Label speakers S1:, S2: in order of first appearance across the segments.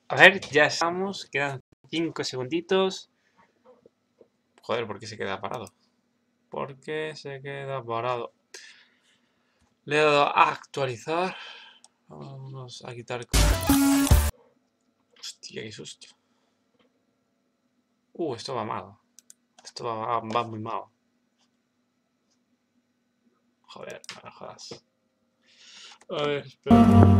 S1: A ver, ya estamos, quedan 5 segunditos. Joder, ¿por qué se queda parado? ¿Por qué se queda parado? Le he dado a actualizar. Vamos a quitar... Hostia, qué susto. Esto va mal. Esto va muy mal. Joder, no me jodas. A ver, espera.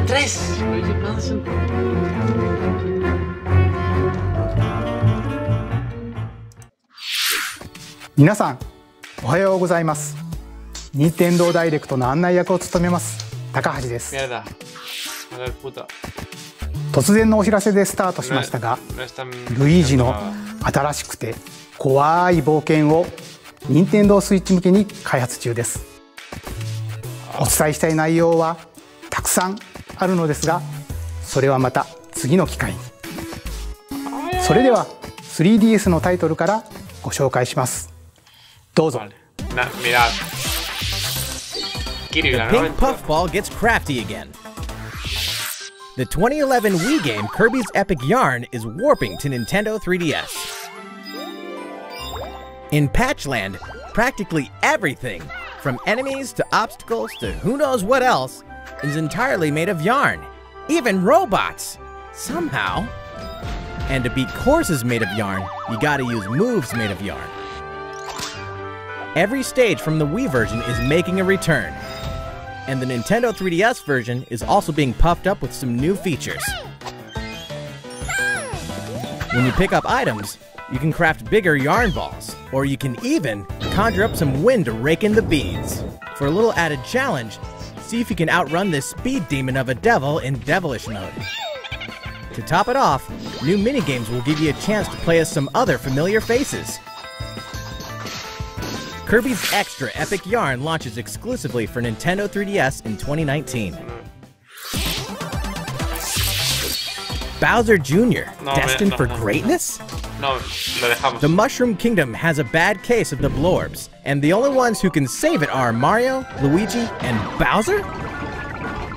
S1: ¡Tres!
S2: 皆さんおはようございます。任天堂ダイレクトの案内役を務めます高橋です。
S1: Mierda. A ver, puta.
S2: 突然のお知らせでスタートしましたが、ルイージの新しくて怖い冒険を任天堂スイッチ向けに開発中です。お伝えしたい内容はたくさんあるのですが、それはまた次の機会に。それでは 3DS のタイトルからご紹介します。どうぞ。
S1: Mirad.
S3: The pink puffball gets crafty again. The 2011 Wii game Kirby's Epic Yarn is warping to Nintendo 3DS. In Patchland, practically everything, from enemies to obstacles to who knows what else, is entirely made of yarn. Even robots! Somehow. And to beat courses made of yarn, you gotta use moves made of yarn. Every stage from the Wii version is making a return. And the Nintendo 3DS version is also being puffed up with some new features. When you pick up items, you can craft bigger yarn balls, or you can even conjure up some wind to rake in the beads. For a little added challenge, see if you can outrun this speed demon of a devil in devilish mode. To top it off, new minigames will give you a chance to play as some other familiar faces. Kirby's Extra Epic Yarn launches exclusively for Nintendo 3DS in 2019. Bowser Jr., destined for greatness?
S1: No, lo dejamos.
S3: The Mushroom Kingdom has a bad case of the blorbs, and the only ones who can save it are Mario, Luigi, and Bowser?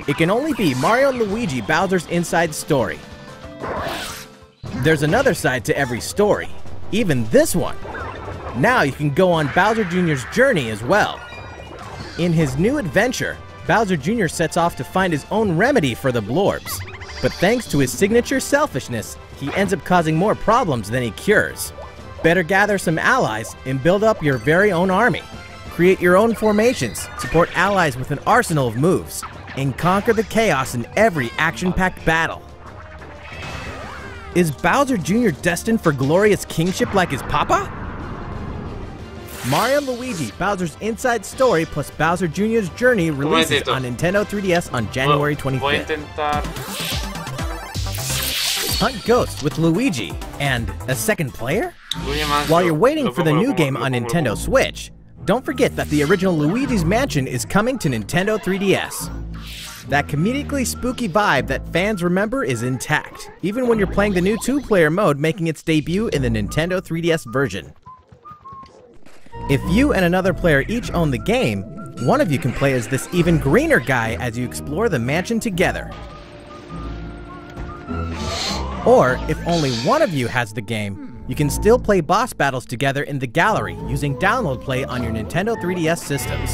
S3: It can only be Mario and Luigi Bowser's inside story. There's another side to every story, even this one. Now you can go on Bowser Jr.'s journey as well. In his new adventure, Bowser Jr. sets off to find his own remedy for the blorbs. But thanks to his signature selfishness, he ends up causing more problems than he cures. Better gather some allies and build up your very own army. Create your own formations, support allies with an arsenal of moves, and conquer the chaos in every action-packed battle. Is Bowser Jr. destined for glorious kingship like his papa? Mario & Luigi, Bowser's Inside Story plus Bowser Jr.'s Journey releases on Nintendo 3DS on January 25th. Hunt ghosts with Luigi and a second player? While you're waiting for the new game on Nintendo Switch, don't forget that the original Luigi's Mansion is coming to Nintendo 3DS. That comedically spooky vibe that fans remember is intact, even when you're playing the new 2-player mode making its debut in the Nintendo 3DS version. If you and another player each own the game, one of you can play as this even greener guy as you explore the mansion together. Or, if only one of you has the game, you can still play boss battles together in the gallery using download play on your Nintendo 3DS systems.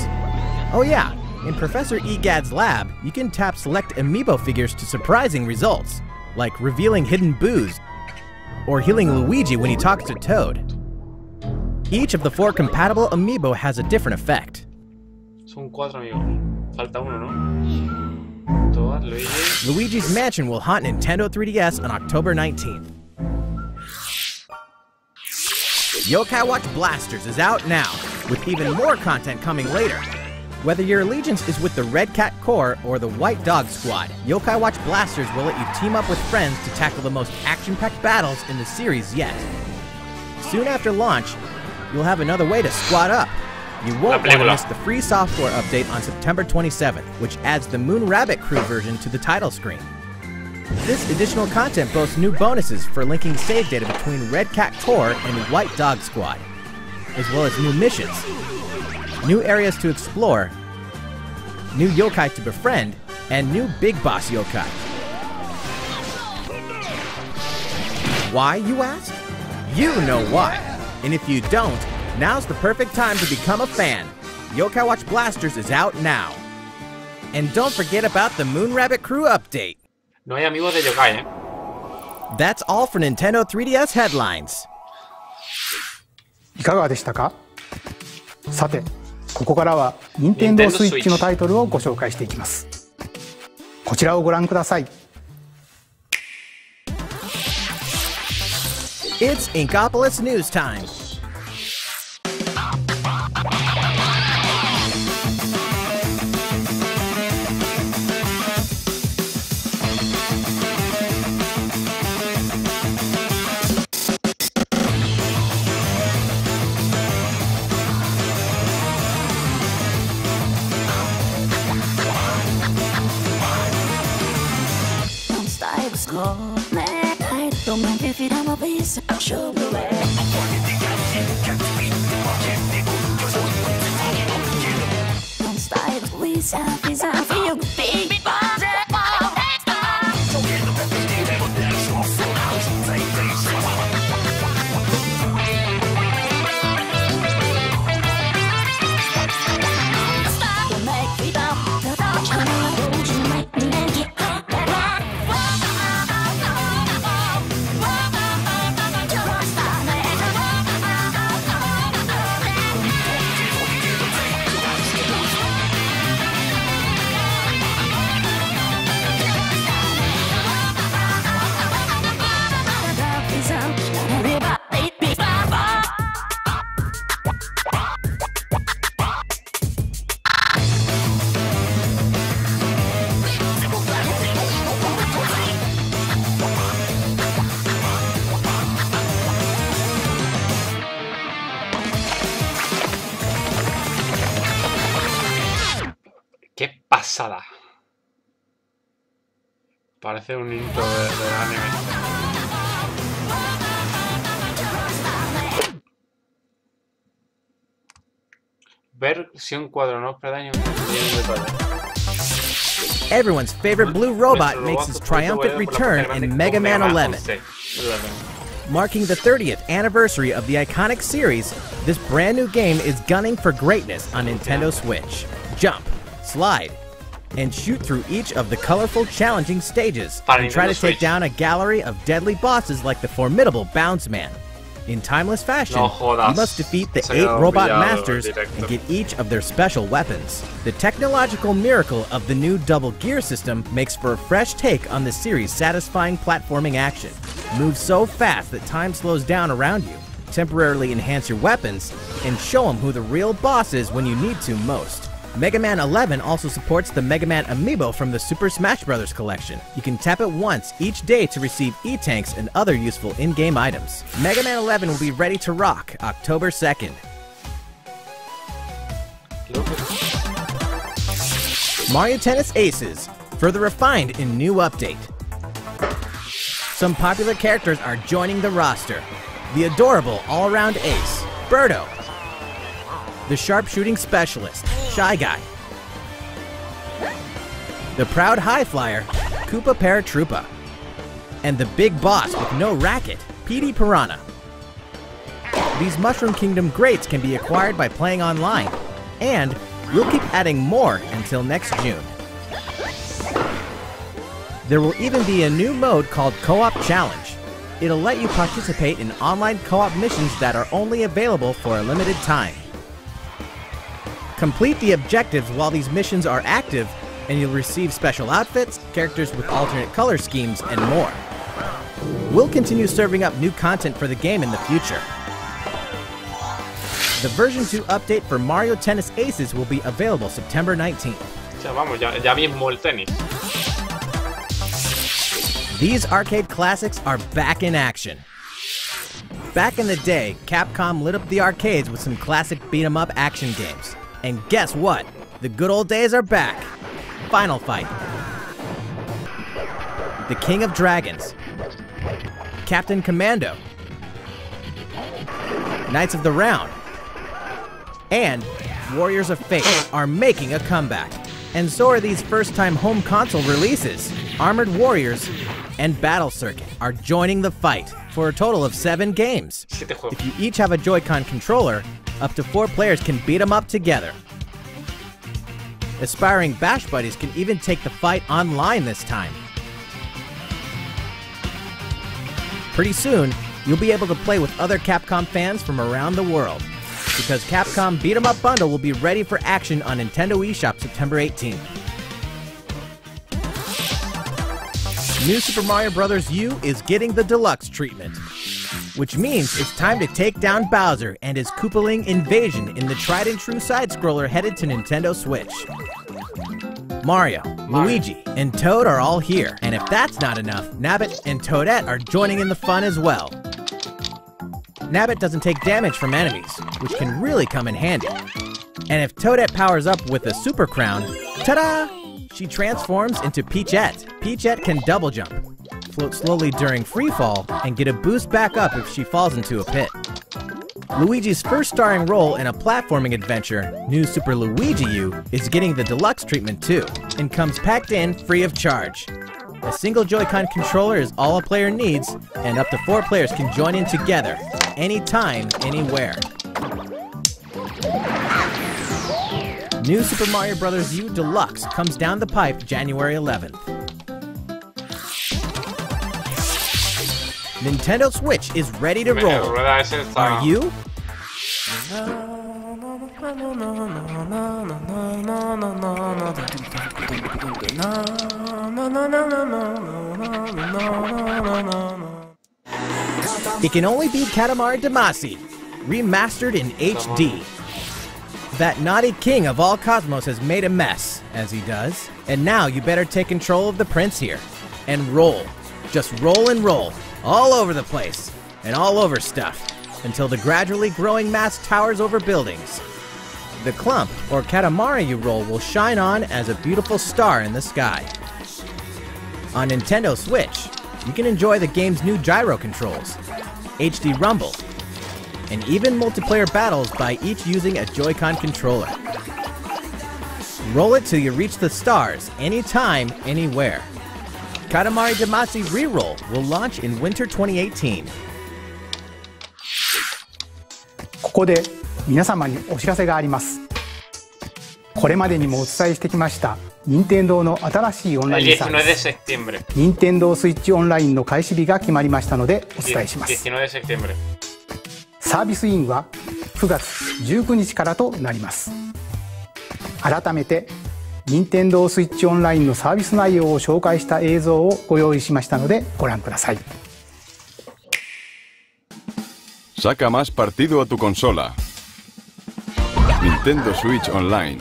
S3: Oh yeah, in Professor Egad's lab, you can tap select amiibo figures to surprising results, like revealing hidden boos, or healing Luigi when he talks to Toad. Each of the 4 compatible amiibo has a different effect.
S1: Son 4 amigos. Falta uno, ¿no?
S3: Luigi's Mansion will haunt Nintendo 3DS on October 19th. Yokai Watch Blasters is out now, with even more content coming later. Whether your allegiance is with the Red Cat Corps or the White Dog Squad, Yokai Watch Blasters will let you team up with friends to tackle the most action-packed battles in the series yet. Soon after launch, you'll have another way to squad up. You won't want to miss the free software update on September 27th, which adds the Moon Rabbit Crew version to the title screen. This additional content boasts new bonuses for linking save data between Red Cat Corps and White Dog Squad, as well as new missions, new areas to explore, new yokai to befriend, and new Big Boss yokai. Why, you ask? You know why. And if you don't, now's the perfect time to become a fan. Yokai Watch Blasters is out now. And don't forget about the Moon Rabbit Crew update.
S1: No hay amigos de yokai, ¿eh?
S3: That's all for Nintendo 3DS headlines.
S2: いかがでしたか？さて、ここからは任天堂スイッチのタイトルをご紹介していきます。こちらをご覧ください。
S3: It's Inkopolis News Time.
S1: ¡Qué pasada! Parece un intro de anime. Versión 4, no daño.
S3: Everyone's favorite blue robot makes his triumphant return in Mega Man 11. Marking the 30th anniversary of the iconic series, this brand new game is gunning for greatness on Nintendo Switch. Jump, slide, and shoot through each of the colorful, challenging stages, and try to take down a gallery of deadly bosses like the formidable Bounce Man. In timeless fashion,
S1: No jodas.
S3: you must defeat the
S1: Se ha
S3: 8 robot
S1: olvidado
S3: masters
S1: Directo.
S3: and get each of their special weapons. The technological miracle of the new double gear system makes for a fresh take on the series' satisfying platforming action. Move so fast that time slows down around you, temporarily enhance your weapons, and show them who the real boss is when you need to most. Mega Man 11 also supports the Mega Man Amiibo from the Super Smash Bros. Collection. You can tap it once each day to receive E-Tanks and other useful in-game items. Mega Man 11 will be ready to rock October 2nd. Mario Tennis Aces, further refined in new update. Some popular characters are joining the roster. The adorable all-around ace, Birdo. The sharpshooting specialist, Shy Guy. The proud high flyer, Koopa Paratroopa. And the big boss with no racket, Petey Piranha. These Mushroom Kingdom greats can be acquired by playing online, and we'll keep adding more until next June. There will even be a new mode called Co-op Challenge. It'll let you participate in online co-op missions that are only available for a limited time. Complete the objectives while these missions are active, and you'll receive special outfits, characters with alternate color schemes, and more. We'll continue serving up new content for the game in the future. The version 2 update for Mario Tennis Aces will be available September 19th.
S1: O sea, vamos, ya mismo el tenis.
S3: These arcade classics are back in action. Back in the day, Capcom lit up the arcades with some classic beat-em-up action games. And guess what? The good old days are back. Final Fight. The King of Dragons. Captain Commando. Knights of the Round. And Warriors of Fate are making a comeback. And so are these first-time home console releases. Armored Warriors and Battle Circuit are joining the fight for a total of 7 games. If you each have a Joy-Con controller, up to 4 players can beat them up together. Aspiring Bash Buddies can even take the fight online this time. Pretty soon, you'll be able to play with other Capcom fans from around the world, because Capcom Beat 'em Up Bundle will be ready for action on Nintendo eShop September 18th. New Super Mario Bros. U is getting the deluxe treatment, which means it's time to take down Bowser and his Koopaling invasion in the tried and true side-scroller headed to Nintendo Switch. Mario, Luigi, and Toad are all here, and if that's not enough, Nabbit and Toadette are joining in the fun as well. Nabbit doesn't take damage from enemies, which can really come in handy. And if Toadette powers up with a Super Crown, ta-da! She transforms into Peachette. Peachette can double jump, float slowly during freefall, and get a boost back up if she falls into a pit. Luigi's first starring role in a platforming adventure, New Super Luigi U, is getting the deluxe treatment too, and comes packed in free of charge. A single Joy-Con controller is all a player needs, and up to 4 players can join in together, anytime, anywhere. New Super Mario Bros. U Deluxe comes down the pipe January 11th. Nintendo Switch is ready to roll. Are you? It can only be Katamari Damacy, remastered in HD. That naughty king of all cosmos has made a mess, as he does, and now you better take control of the prince here. And roll. Just roll and roll. All over the place, and all over stuff, until the gradually growing mass towers over buildings. The clump, or Katamari you roll, will shine on as a beautiful star in the sky. On Nintendo Switch, you can enjoy the game's new gyro controls, HD Rumble, and even multiplayer battles by each using a Joy-Con controller. Roll it till you reach the stars, anytime, anywhere. Katamari Damacy Reroll will launch in winter 2018.
S2: ここで皆様にお知らせがあります。これまでにもお伝えしてきました任天堂の新しいオンラインサービス任天堂スイッチオンラインの開始日が決まりましたのでお伝えします。サービスインは9月19日からとなります。改めて任天堂スイッチオンラインのサービス内容を紹介した映像をご用意しましたのでご覧ください。
S4: Saca más partido a tu consola. Nintendo Switch Online.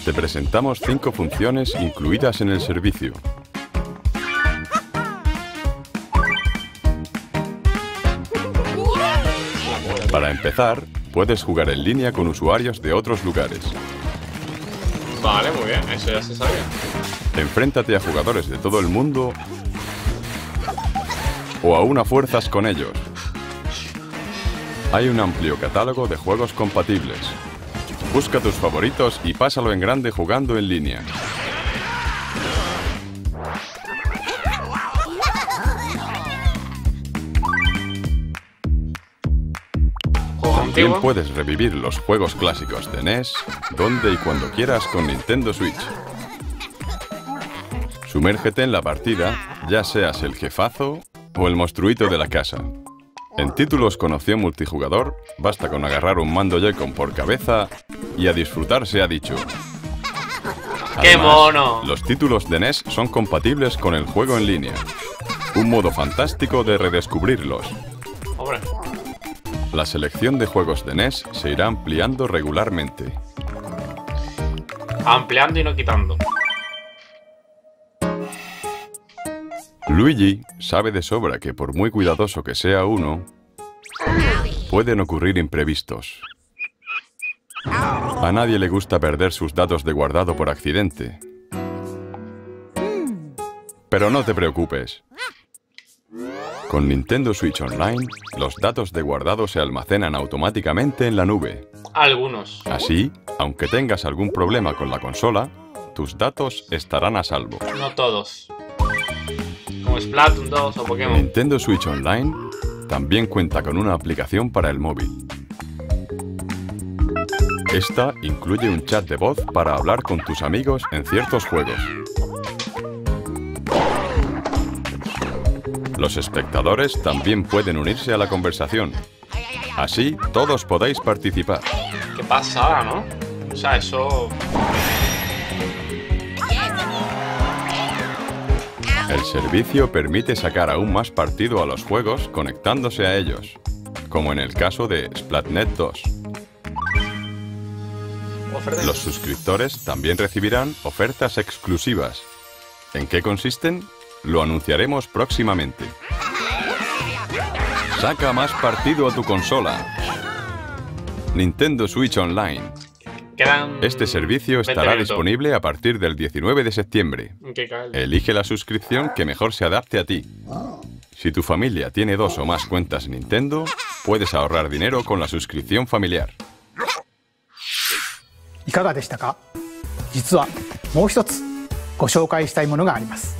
S4: Te presentamos 5 funciones incluidas en el servicio. Para empezar, puedes jugar en línea con usuarios de otros lugares.
S1: Vale, muy bien, eso ya se sabía.
S4: Enfréntate a jugadores de todo el mundo o aún a fuerzas con ellos. Hay un amplio catálogo de juegos compatibles. Busca tus favoritos y pásalo en grande jugando en línea. También puedes revivir los juegos clásicos de NES, donde y cuando quieras con Nintendo Switch. Sumérgete en la partida, ya seas el jefazo o el monstruito de la casa. En títulos con opción multijugador, basta con agarrar un mando Joy-Con por cabeza y a disfrutar se ha dicho. Además,
S1: ¡qué mono!
S4: Los títulos de NES son compatibles con el juego en línea. Un modo fantástico de redescubrirlos.
S1: Hombre.
S4: La selección de juegos de NES se irá ampliando regularmente.
S1: Ampliando y no quitando.
S4: Luigi sabe de sobra que por muy cuidadoso que sea uno, pueden ocurrir imprevistos. A nadie le gusta perder sus datos de guardado por accidente. Pero no te preocupes. Con Nintendo Switch Online, los datos de guardado se almacenan automáticamente en la nube.
S1: Algunos.
S4: Así, aunque tengas algún problema con la consola, tus datos estarán a salvo.
S1: No todos. Como Splatoon 2 o Pokémon.
S4: Nintendo Switch Online también cuenta con una aplicación para el móvil. Esta incluye un chat de voz para hablar con tus amigos en ciertos juegos. Los espectadores también pueden unirse a la conversación. Así, todos podéis participar.
S1: Qué pasada, ¿no? O sea, eso...
S4: El servicio permite sacar aún más partido a los juegos conectándose a ellos, como en el caso de Splatnet 2. Los suscriptores también recibirán ofertas exclusivas. ¿En qué consisten? Lo anunciaremos próximamente. Saca más partido a tu consola. Nintendo Switch Online. Este servicio estará disponible a partir del 19 de septiembre. Elige la suscripción que mejor se adapte a ti. Si tu familia tiene 2 o más cuentas Nintendo, puedes ahorrar dinero con la suscripción familiar.
S2: いかがでしたか？実はもう一つご紹介したいものがあります。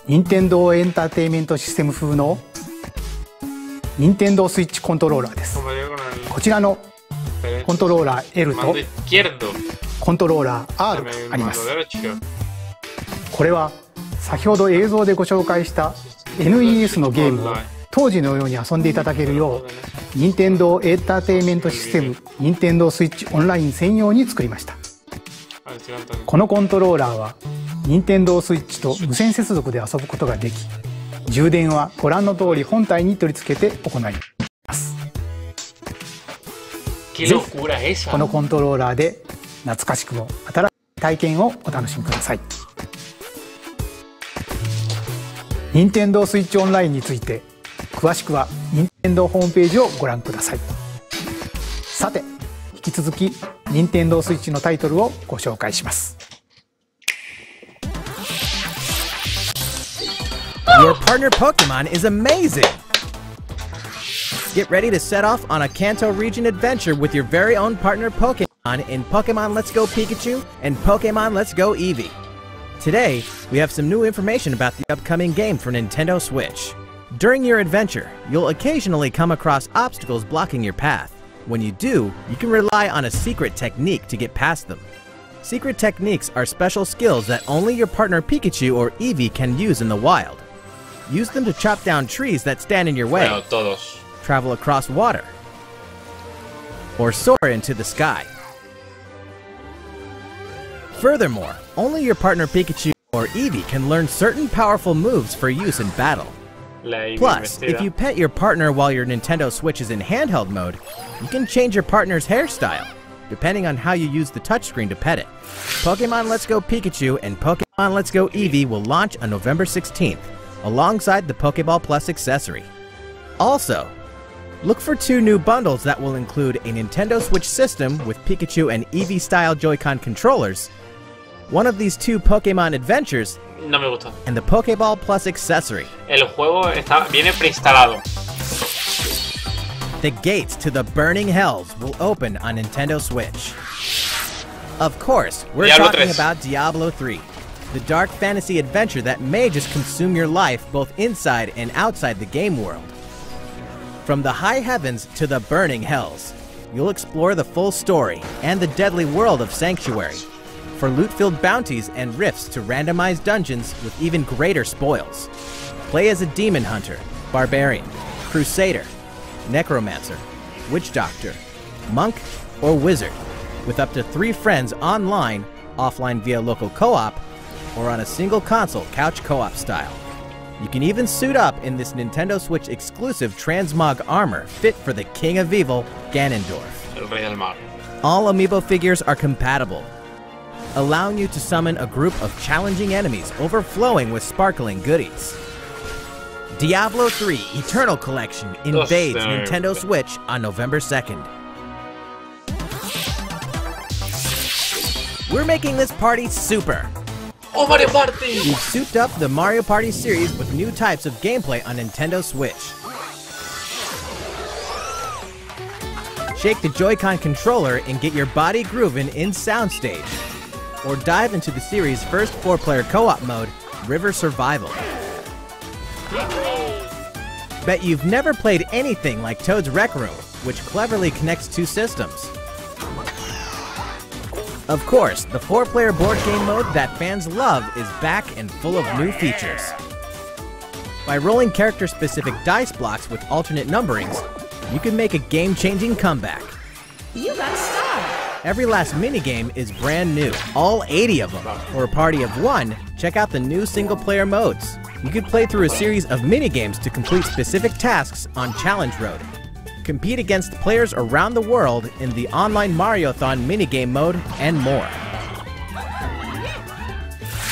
S2: 任天堂エンターテインメントシステム風の任天堂スイッチコントローラーです。こちらのコントローラー L とコントローラー R があります。これは先ほど映像でご紹介した NES のゲームを当時のように遊んでいただけるよう任天堂エンターテインメントシステム任天堂スイッチオンライン専用に作りました。このコントローラーは任天堂スイッチと無線接続で遊ぶことができ、充電はご覧の通り本体に取り付けて行います。ぜひこのコントローラーで懐かしくも新しい体験をお楽しみください。任天堂スイッチオンラインについて詳しくは任天堂ホームページをご覧ください。さて、引き続き任天堂スイッチのタイトルをご紹介します。
S3: Your partner Pokemon is amazing! Get ready to set off on a Kanto region adventure with your very own partner Pokemon in Pokemon Let's Go Pikachu and Pokemon Let's Go Eevee. Today, we have some new information about the upcoming game for Nintendo Switch. During your adventure, you'll occasionally come across obstacles blocking your path. When you do, you can rely on a secret technique to get past them. Secret techniques are special skills that only your partner Pikachu or Eevee can use in the wild. Use them to chop down trees that stand in your way.
S1: Bueno, todos.
S3: Travel across water. Or soar into the sky. Furthermore, only your partner Pikachu or Eevee can learn certain powerful moves for use in battle. Plus, if you pet your partner while your Nintendo Switch is in handheld mode, you can change your partner's hairstyle, depending on how you use the touchscreen to pet it. Pokemon Let's Go Pikachu and Pokemon Let's Go Eevee will launch on November 16th, alongside the Pokeball Plus accessory. Also, look for 2 new bundles that will include a Nintendo Switch system with Pikachu and Eevee-style Joy-Con controllers, one of these 2 Pokemon adventures,
S1: no me gusta,
S3: and the Pokeball Plus accessory.
S1: El juego viene preinstalado.
S3: The gates to the burning hells will open on Nintendo Switch. Of course, we're talking about Diablo 3, the dark fantasy adventure that may just consume your life both inside and outside the game world. From the high heavens to the burning hells, you'll explore the full story and the deadly world of Sanctuary, for loot-filled bounties and rifts to randomized dungeons with even greater spoils. Play as a demon hunter, barbarian, crusader, necromancer, witch doctor, monk, or wizard, with up to 3 friends online, offline via local co-op, or on a single console couch co-op style. You can even suit up in this Nintendo Switch exclusive transmog armor fit for the King of Evil, Ganondorf.
S1: El Rey del Mar.
S3: All amiibo figures are compatible, allowing you to summon a group of challenging enemies overflowing with sparkling goodies. Diablo 3 Eternal Collection invades Nintendo Switch on November 2nd. We're making this party super!
S1: Oh, Mario Party!
S3: We've souped up the Mario Party series with new types of gameplay on Nintendo Switch. Shake the Joy-Con controller and get your body grooving in Soundstage. Or dive into the series' first 4-player co-op mode, River Survival. Bet you've never played anything like Toad's Rec Room, which cleverly connects 2 systems. Of course, the 4-player board game mode that fans love is back and full of new features. By rolling character-specific dice blocks with alternate numberings, you can make a game-changing comeback.
S5: You got a star!
S3: Every last minigame is brand new, all 80 of them. For a party of 1, check out the new single-player modes. You can play through a series of minigames to complete specific tasks on Challenge Road. Compete against players around the world in the online Mario-thon minigame mode, and more.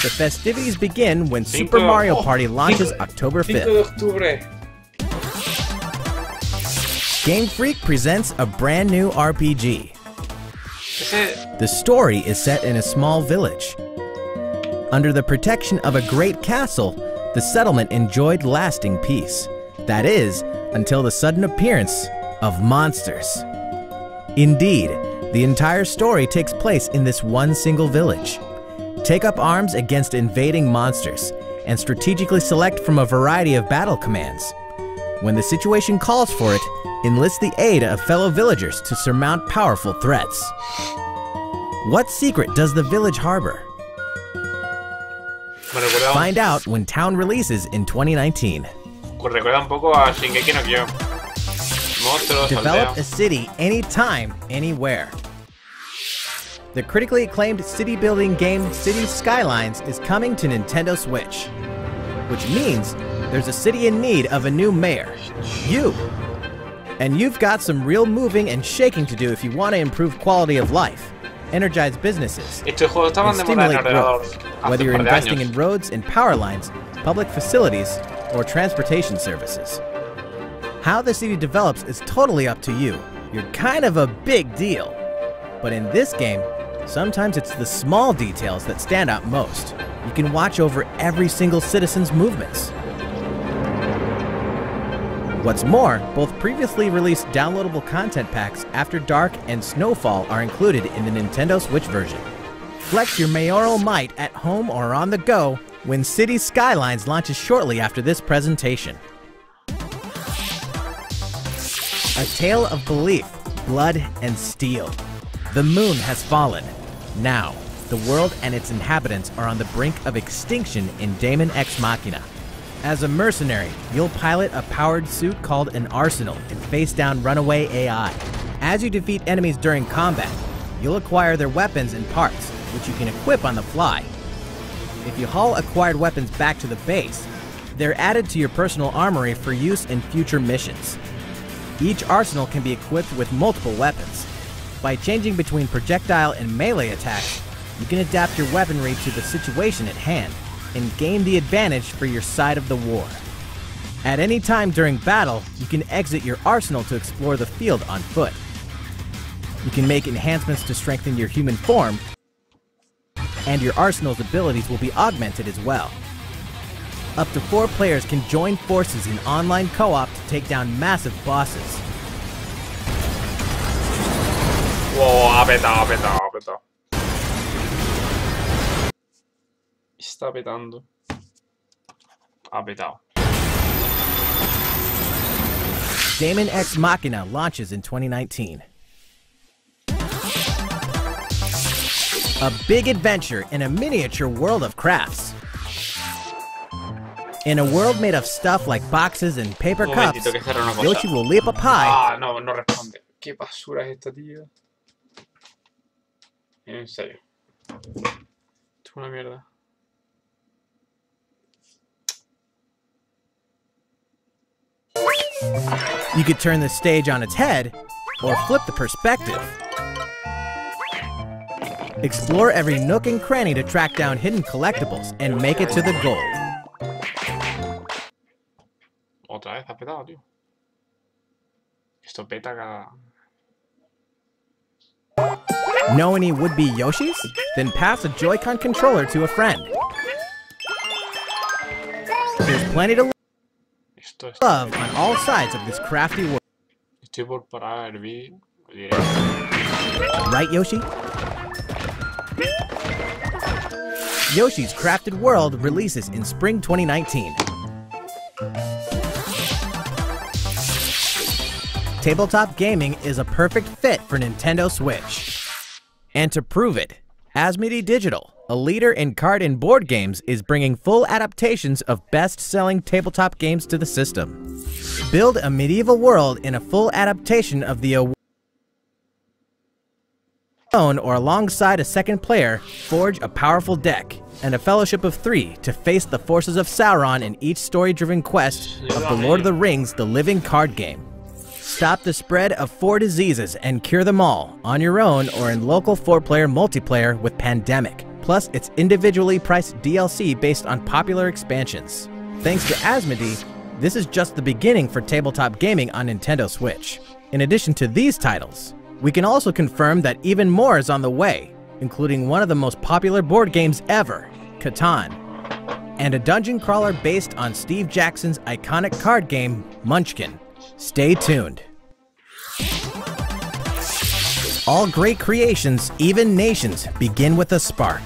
S3: The festivities begin when Super Mario Party launches October 5th. Game Freak presents a brand new RPG. The story is set in a small village. Under the protection of a great castle, the settlement enjoyed lasting peace. That is, until the sudden appearance of monsters. Indeed, the entire story takes place in this one single village. Take up arms against invading monsters, and strategically select from a variety of battle commands. When the situation calls for it, enlist the aid of fellow villagers to surmount powerful threats. What secret does the village harbor? Find out when Town releases in 2019. Develop a city anytime, anywhere. The critically acclaimed city-building game Cities Skylines is coming to Nintendo Switch, which means there's a city in need of a new mayor, you. And you've got some real moving and shaking to do if you want to improve quality of life, energize businesses, and stimulate growth, whether you're investing in roads and power lines, public facilities, or transportation services. How the city develops is totally up to you. You're kind of a big deal. But in this game, sometimes it's the small details that stand out most. You can watch over every single citizen's movements. What's more, both previously released downloadable content packs After Dark and Snowfall are included in the Nintendo Switch version. Flex your mayoral might at home or on the go when Cities Skylines launches shortly after this presentation. A tale of belief, blood, and steel. The moon has fallen. Now, the world and its inhabitants are on the brink of extinction in Daemon X Machina. As a mercenary, you'll pilot a powered suit called an arsenal and face down runaway AI. As you defeat enemies during combat, you'll acquire their weapons and parts, which you can equip on the fly. If you haul acquired weapons back to the base, they're added to your personal armory for use in future missions. Each arsenal can be equipped with multiple weapons. By changing between projectile and melee attacks, you can adapt your weaponry to the situation at hand and gain the advantage for your side of the war. At any time during battle, you can exit your arsenal to explore the field on foot. You can make enhancements to strengthen your human form, and your arsenal's abilities will be augmented as well. Up to 4 players can join forces in online co-op to take down massive bosses.
S1: Wow, ha petado. Está petando. Ha petado.
S3: Daemon X Machina launches in 2019. A big adventure in a miniature world of crafts. In a world made of stuff like boxes and paper cups, Yoshi will leap up high.
S1: Ah, no responde. ¿Qué basura es esta, tío? En serio. Es una mierda.
S3: You could turn the stage on its head, or flip the perspective. Explore every nook and cranny to track down hidden collectibles and make it to the goal.
S1: Otra vez ha petado, tío. Esto peta cada...
S3: Know any would-be Yoshis? Then pass a Joy-Con controller to a friend. There's plenty to love on all sides of this crafty world.
S1: Estoy por parar el vídeo.
S3: Right, Yoshi? Yoshi's Crafted World releases in spring 2019. Tabletop gaming is a perfect fit for Nintendo Switch. And to prove it, Asmodee Digital, a leader in card and board games, is bringing full adaptations of best-selling tabletop games to the system. Build a medieval world in a full adaptation of the alone or alongside a second player, forge a powerful deck and a fellowship of 3 to face the forces of Sauron in each story-driven quest of The Lord of the Rings: The Living Card Game. Stop the spread of 4 diseases and cure them all on your own or in local 4-player multiplayer with Pandemic, plus its individually priced DLC based on popular expansions. Thanks to Asmodee, this is just the beginning for tabletop gaming on Nintendo Switch. In addition to these titles, we can also confirm that even more is on the way, including one of the most popular board games ever, Catan, and a dungeon crawler based on Steve Jackson's iconic card game, Munchkin. Stay tuned. All great creations, even nations, begin with a spark.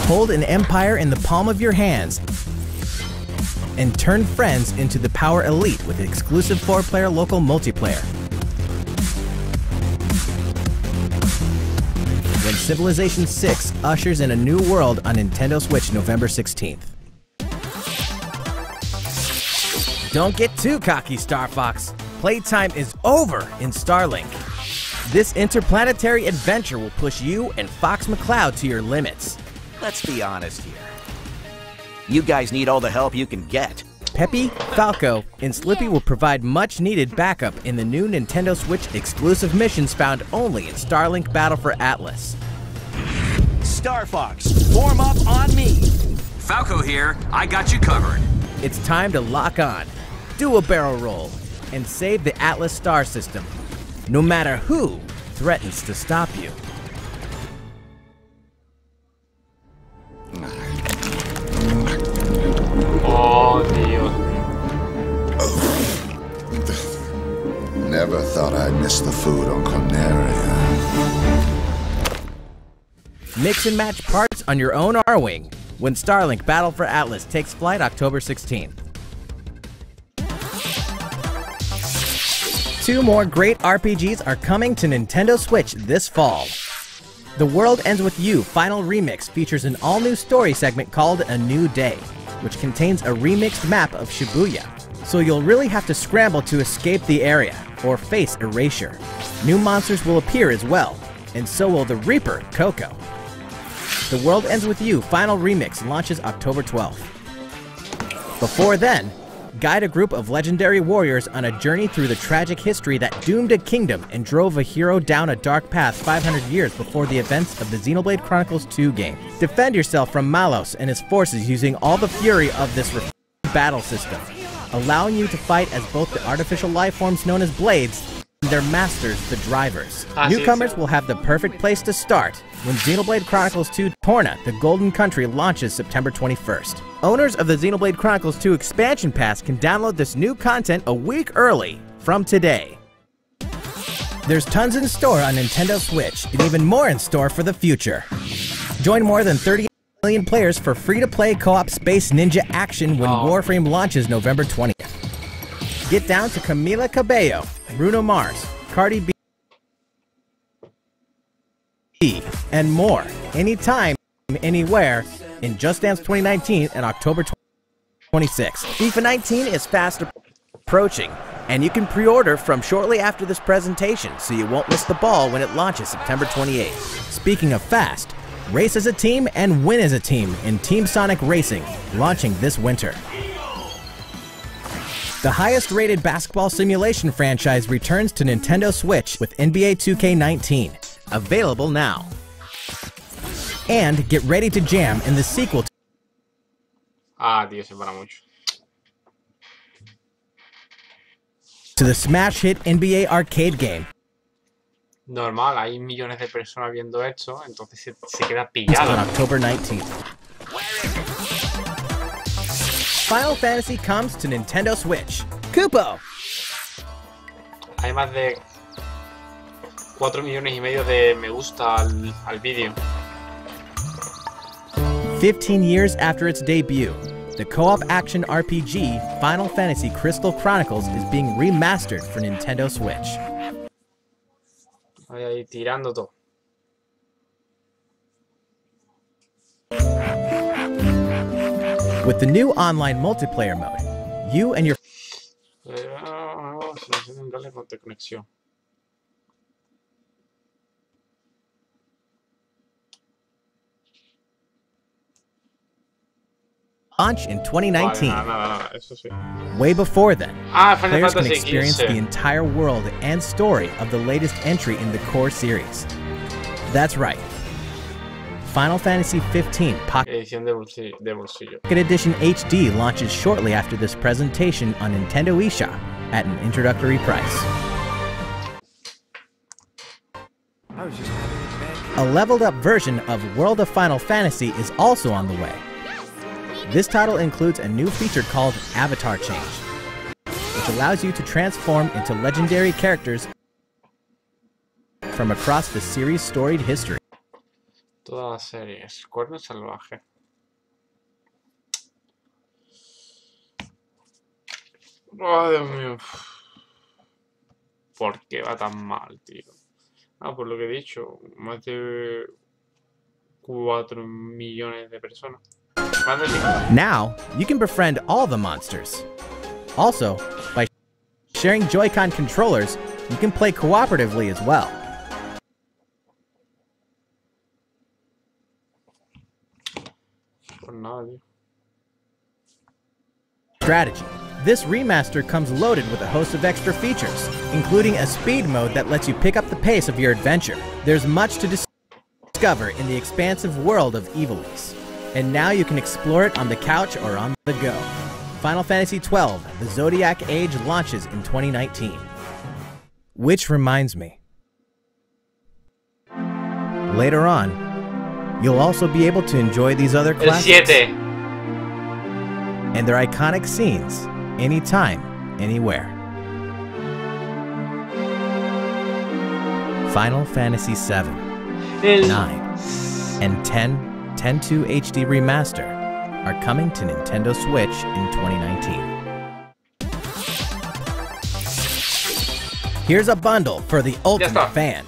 S3: Hold an empire in the palm of your hands and turn friends into the Power Elite with exclusive 4-player local multiplayer. When Civilization 6 ushers in a new world on Nintendo Switch November 16th. Don't get too cocky, Star Fox. Playtime is over in Starlink. This interplanetary adventure will push you and Fox McCloud to your limits.
S6: Let's be honest here. You guys need all the help you can get.
S3: Peppy, Falco, and Slippy will provide much-needed backup in the new Nintendo Switch exclusive missions found only in Starlink Battle for Atlas.
S6: Star Fox, form up on me!
S7: Falco here, I got you covered.
S3: It's time to lock on, do a barrel roll, and save the Atlas star system, no matter who threatens to stop you.
S1: Oh, Dios.
S7: Never thought I'd miss the food on Corneria.
S3: Mix and match parts on your own R-Wing when Starlink Battle for Atlas takes flight October 16th. 2 more great RPGs are coming to Nintendo Switch this fall. The World Ends With You Final Remix features an all-new story segment called A New Day, which contains a remixed map of Shibuya, so you'll really have to scramble to escape the area or face erasure. New monsters will appear as well, and so will the Reaper, Coco. The World Ends With You Final Remix launches October 12th. Before then, guide a group of legendary warriors on a journey through the tragic history that doomed a kingdom and drove a hero down a dark path 500 years before the events of the Xenoblade Chronicles 2 game. Defend yourself from Malos and his forces using all the fury of this battle system, allowing you to fight as both the artificial life forms known as blades and their masters, the drivers. Newcomers will have the perfect place to start when Xenoblade Chronicles 2 Torna, the Golden Country launches September 21st. Owners of the Xenoblade Chronicles 2 Expansion Pass can download this new content a week early from today. There's tons in store on Nintendo Switch, and even more in store for the future. Join more than 30 million players for free-to-play co-op Space Ninja action when Warframe launches November 20th. Get down to Camila Cabello, Bruno Mars, Cardi B, and more, anytime, anywhere, in Just Dance 2019 and October 26th. FIFA 19 is fast approaching, and you can pre-order from shortly after this presentation, so you won't miss the ball when it launches September 28th. Speaking of fast, race as a team and win as a team in Team Sonic Racing, launching this winter. The highest-rated basketball simulation franchise returns to Nintendo Switch with NBA 2K19, available now. And get ready to jam in the sequel to the smash hit NBA arcade game.
S1: Normal, hay millones de personas viendo esto, entonces se queda pillado.
S3: On October 19th. Final Fantasy comes to Nintendo Switch. Kupo!
S1: Hay más de 4 millones y medio de me gusta al vídeo.
S3: 15 years after its debut, the co-op action RPG Final Fantasy Crystal Chronicles is being remastered for Nintendo Switch.
S1: Ahí tirando todo.
S3: With the new online multiplayer mode, you and your launch in 2019. Way before then, players can experience the entire world and story of the latest entry in the core series. That's right. Final Fantasy XV Pocket Edition HD launches shortly after this presentation on Nintendo eShop at an introductory price. A leveled up version of World of Final Fantasy is also on the way. This title includes a new feature called Avatar Change, which allows you to transform into legendary characters from across the series' storied history.
S1: Toda la serie es Cuerno Salvaje. Oh, Dios mío. ¿Por qué va tan mal, tío? Por lo que he dicho, más de 4 millones de personas.
S3: Now, you can befriend all the monsters. Also, by sharing Joy-Con controllers, you can play cooperatively as well. Strategy. This remaster comes loaded with a host of extra features, including a speed mode that lets you pick up the pace of your adventure. There's much to discover in the expansive world of Ivalice, and now you can explore it on the couch or on the go. Final Fantasy XII, The Zodiac Age launches in 2019. Which reminds me, later on, you'll also be able to enjoy these other classics and their iconic scenes anytime, anywhere. Final Fantasy VII, 9, and 10.2 HD Remaster are coming to Nintendo Switch in 2019. Here's a bundle for the ultimate fan.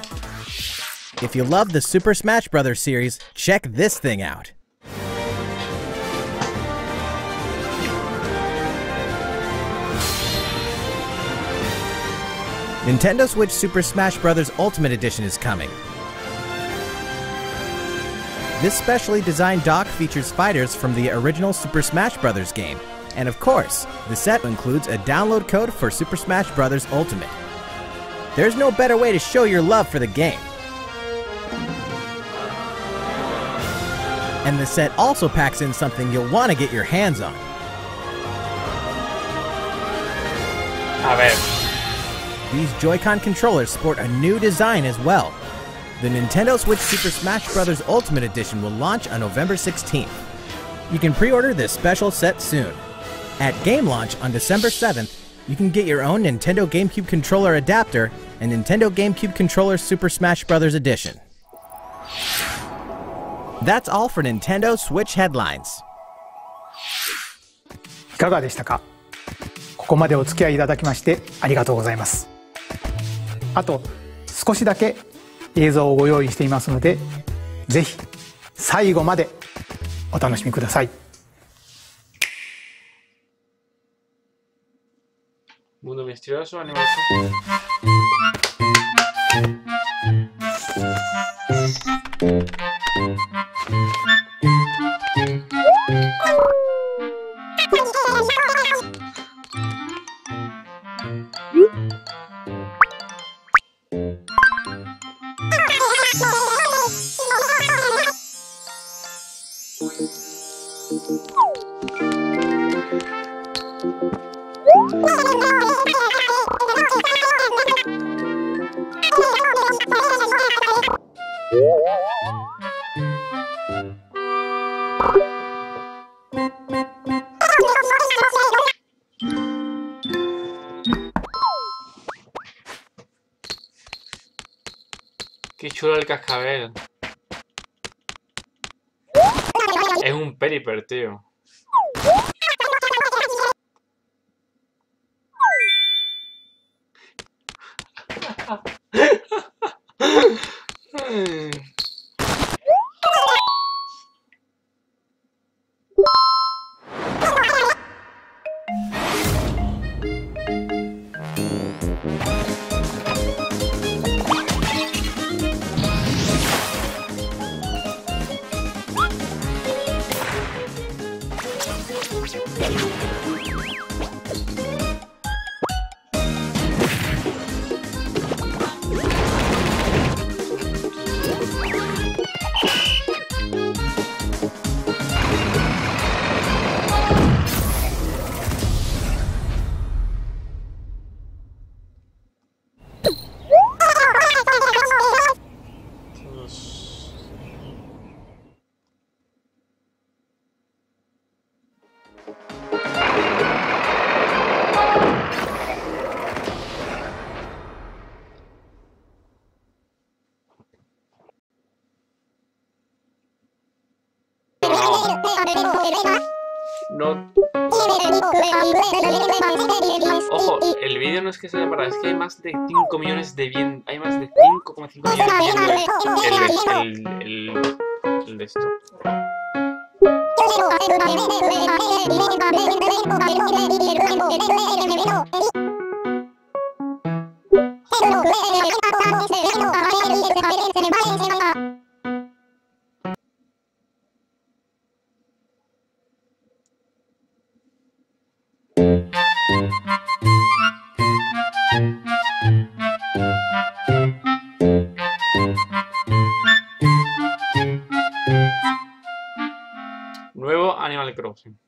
S3: If you love the Super Smash Bros. Series, check this thing out. Nintendo Switch Super Smash Bros. Ultimate Edition is coming. This specially designed dock features fighters from the original Super Smash Bros. Game. And of course, the set includes a download code for Super Smash Bros. Ultimate. There's no better way to show your love for the game. And the set also packs in something you'll want to get your hands on.
S1: A ver.
S3: These Joy-Con controllers sport a new design as well. The Nintendo Switch Super Smash Bros. Ultimate Edition will launch on November 16th. You can pre-order this special set soon. At game launch on December 7th, you can get your own Nintendo GameCube controller adapter and Nintendo GameCube Controller Super Smash Bros. Edition. That's all for Nintendo Switch headlines.
S2: いかがでしたか？ここまでお付き合いいただきましてありがとうございます。あと少しだけ映像をご用意していますので、ぜひ最後までお楽しみください。
S1: Mundo misterioso, animación. Qué chulo el cascabel. Es un Periper, tío. No. Ojo, el vídeo no es que se haya parado, es que hay más de 5 millones de bien. Hay más de 5,5 millones de el de esto. Nuevo Animal Crossing.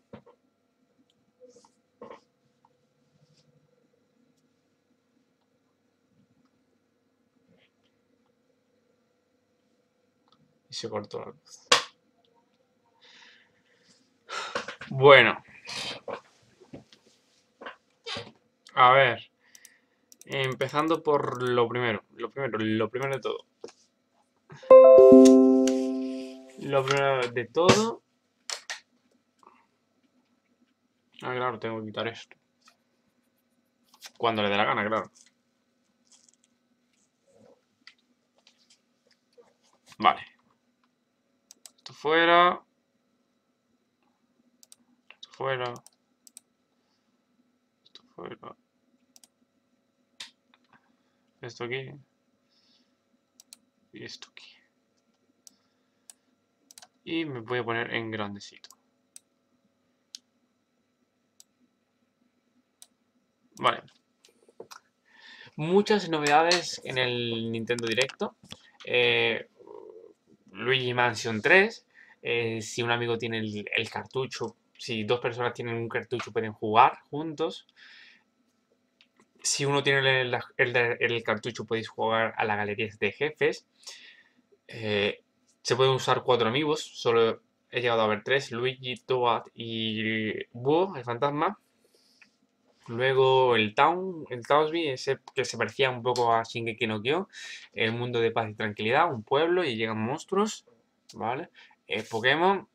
S1: se cortó la luz. Bueno. A ver. Empezando por lo primero. Lo primero de todo. Lo primero de todo. Ah, claro, tengo que quitar esto. Cuando le dé la gana, claro. Vale. Esto fuera. Esto fuera. Esto fuera. Esto aquí. Y esto aquí. Y me voy a poner en grandecito. Vale. Muchas novedades en el Nintendo Directo. Luigi Mansion 3. Si un amigo tiene el cartucho, si dos personas tienen un cartucho pueden jugar juntos. Si uno tiene el cartucho podéis jugar a las galerías de jefes. Se pueden usar 4 amigos. Solo he llegado a ver 3. Luigi, Toad y Boo, el fantasma. Luego el Townsby, ese que se parecía un poco a Shingeki no Kyo. El mundo de paz y tranquilidad, un pueblo y llegan monstruos. ¿Vale? Pokémon,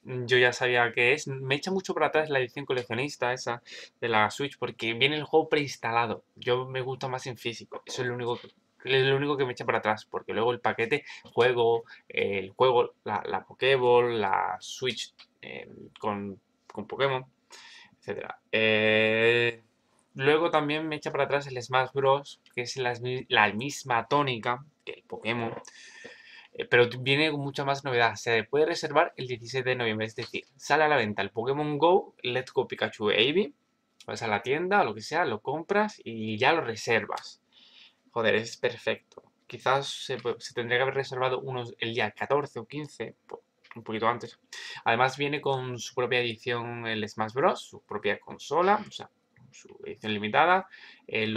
S1: yo ya sabía que es. Me echa mucho para atrás la edición coleccionista esa de la Switch porque viene el juego preinstalado. Yo me gusta más en físico. Eso es lo único que me echa para atrás. Porque luego el paquete, el juego, la Pokéball, la Switch con Pokémon, etcétera. Luego también me echa para atrás el Smash Bros, que es la misma tónica que el Pokémon. Pero viene con mucha más novedad. Se puede reservar el 16 de noviembre. Es decir, sale a la venta el Pokémon Go, Let's Go Pikachu Eevee. Vas a la tienda o lo que sea, lo compras y ya lo reservas. Joder, es perfecto. Quizás se tendría que haber reservado el día 14 o 15, un poquito antes. Además viene con su propia edición el Smash Bros, su propia consola, o sea, su edición limitada, el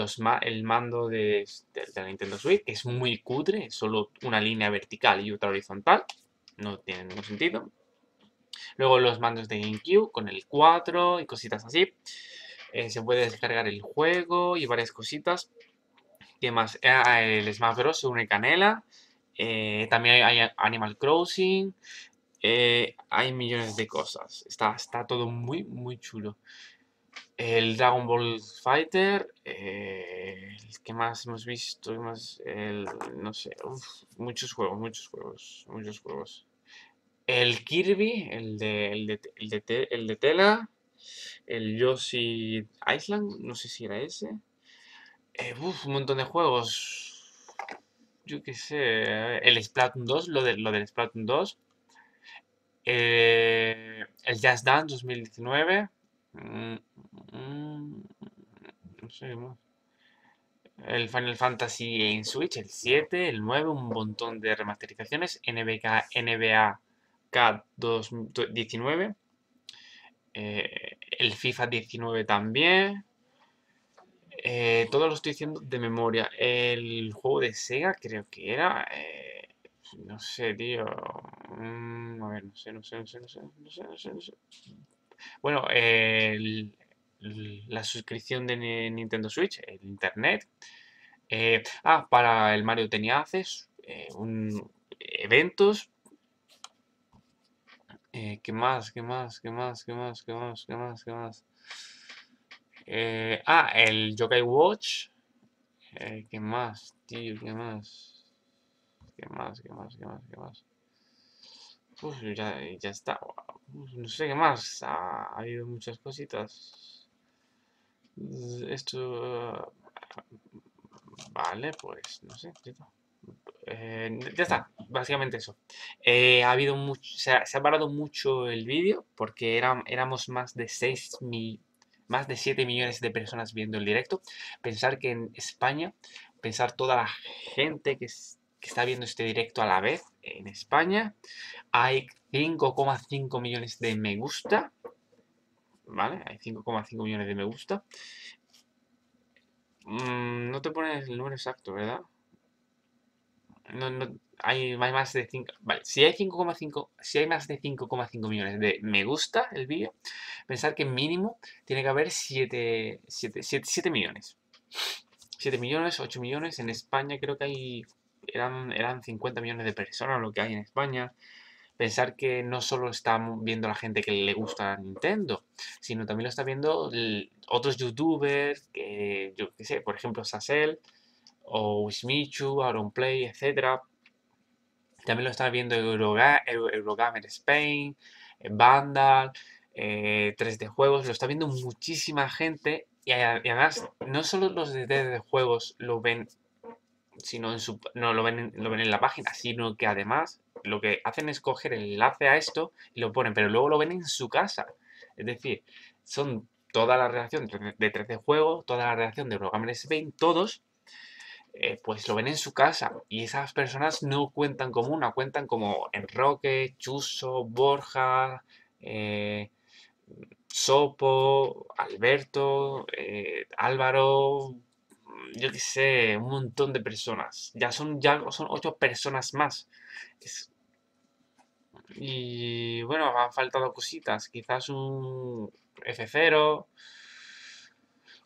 S1: mando de la Nintendo Switch, que es muy cutre, es solo una línea vertical y otra horizontal, no tiene ningún sentido. Luego los mandos de GameCube con el 4 y cositas así. Se puede descargar el juego y varias cositas. ¿Qué más? El Smash Bros. Se une canela. También hay Animal Crossing. Hay millones de cosas. Está todo muy, muy chulo. El Dragon Ball Fighter. ¿Qué más hemos visto? No sé. Muchos juegos. El Kirby. El de tela. El Yoshi Island. No sé si era ese. Un montón de juegos. Yo qué sé. El Splatoon 2. Lo del Splatoon 2. El Just Dance 2019. No sé qué más. El Final Fantasy en Switch, el 7, el 9, un montón de remasterizaciones. NBA K 2019. El FIFA 19 también. Todo lo estoy diciendo de memoria. El juego de Sega creo que era. No sé, tío. A ver, no sé. Bueno, la suscripción de Nintendo Switch, el internet. Para el Mario tenía Access, eventos. ¿Qué más? El Yokai Watch. ¿Qué más, tío? ¿Qué más? Ya está. No sé qué más. Ha habido muchas cositas. Esto... Vale, pues no sé. Ya está, básicamente eso. Ha habido se ha parado mucho el vídeo porque éramos más de 7 millones de personas viendo el directo. Pensar que en España, pensar toda la gente que está viendo este directo a la vez en España, hay 5,5 millones de me gusta. ¿Vale? Hay 5,5 millones de me gusta. No te pones el número exacto, ¿verdad? hay más de 5... Vale, si hay 5,5... Si hay más de 5,5 millones de me gusta el vídeo, pensar que mínimo tiene que haber 7 millones. 7 millones, 8 millones. En España creo que hay... Eran 50 millones de personas lo que hay en España. Pensar que no solo está viendo la gente que le gusta a Nintendo, sino también lo está viendo otros youtubers, que yo qué sé, por ejemplo Sassel, o Wismichu, Auronplay, etc. También lo está viendo Eurogamer Spain, Vandal, 3D Juegos, lo está viendo muchísima gente y además no solo los de 3D Juegos lo ven, sino no lo ven en la página, sino que además lo que hacen es coger el enlace a esto y lo ponen, pero luego lo ven en su casa. Es decir, son toda la redacción de 3D Juegos, toda la redacción de Eurogamer Spain, todos pues lo ven en su casa y esas personas no cuentan como una, cuentan como Enroque, Chuso, Borja, Sopo, Alberto, Álvaro, yo qué sé, un montón de personas. Ya son 8 personas más. Y bueno, me han faltado cositas. Quizás un F0,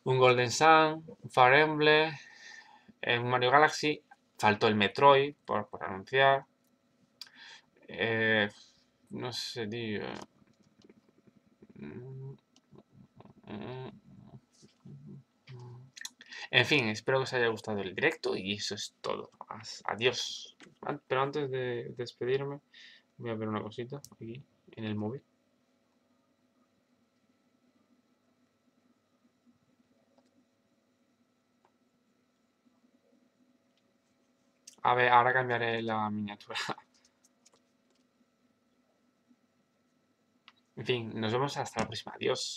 S1: un Golden Sun, un Fire Emblem, un Mario Galaxy. Faltó el Metroid por anunciar. No sé, tío. En fin, espero que os haya gustado el directo y eso es todo. Adiós. Pero antes de despedirme, voy a ver una cosita aquí en el móvil. A ver, ahora cambiaré la miniatura. En fin, nos vemos hasta la próxima. Adiós.